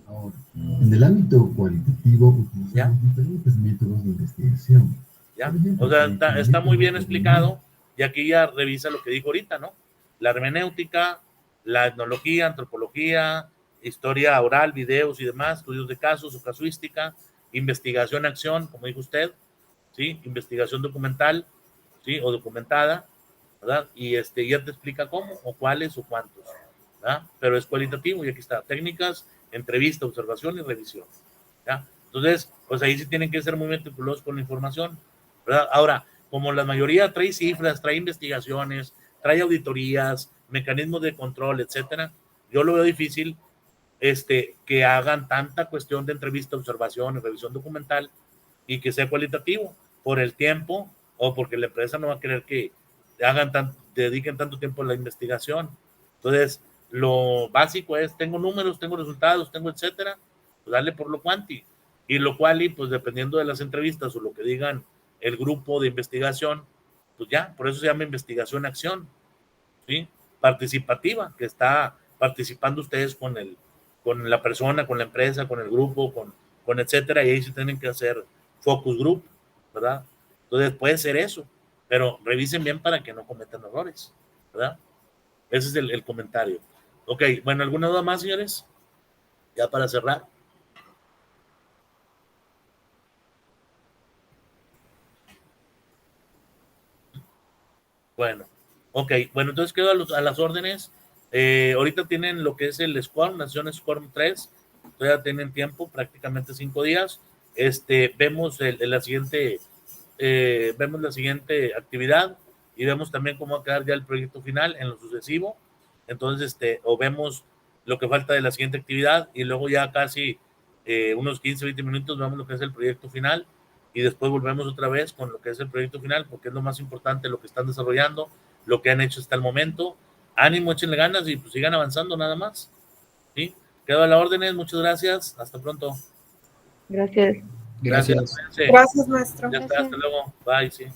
Ahora, en el ámbito cualitativo utilizamos diferentes métodos de investigación. ¿Ya? O sea, está muy bien explicado, y aquí ya revisa lo que dijo ahorita, ¿no? La hermenéutica, la etnología, antropología, historia oral, videos y demás, estudios de casos o casuística, investigación, acción, como dijo usted, ¿sí? Investigación documental, ¿sí? O documentada, ¿verdad? Y ya te explica cómo, o cuáles, o cuántos, ¿verdad? Pero es cualitativo, y aquí está: técnicas, entrevista, observación y revisión, ¿ya? Entonces, pues ahí sí tienen que ser muy meticulosos con la información, ¿verdad? Ahora, como la mayoría trae cifras, trae investigaciones, trae auditorías, mecanismos de control, etcétera, yo lo veo difícil que hagan tanta cuestión de entrevista, observación y revisión documental, y que sea cualitativo por el tiempo, o porque la empresa no va a querer que dediquen tanto tiempo a la investigación. Entonces, lo básico es: tengo números, tengo resultados, tengo etcétera, pues darle por lo cuanti. Y lo quali, pues dependiendo de las entrevistas o lo que digan el grupo de investigación, pues ya, por eso se llama investigación-acción, ¿sí? Participativa, que está participando ustedes con la persona, con la empresa, con el grupo, con etcétera, y ahí se tienen que hacer focus group, ¿verdad? Entonces puede ser eso, pero revisen bien para que no cometan errores, ¿verdad? Ese es el comentario. Ok, bueno, ¿alguna duda más, señores? Ya para cerrar. Bueno, ok, bueno, entonces quedo a las órdenes. Ahorita tienen lo que es el Squarm, Nación Squarm 3, todavía tienen tiempo, prácticamente 5 días. Vemos la siguiente actividad, y vemos también cómo va a quedar ya el proyecto final en lo sucesivo. Entonces, o vemos lo que falta de la siguiente actividad, y luego ya casi unos 15, 20 minutos vemos lo que es el proyecto final, y después volvemos otra vez con lo que es el proyecto final, porque es lo más importante, lo que están desarrollando, lo que han hecho hasta el momento. Ánimo, échenle ganas y pues sigan avanzando nada más, ¿sí? Quedo a la orden, muchas gracias, hasta pronto. Gracias. Gracias, maestro. Ya está, hasta luego, bye, sí.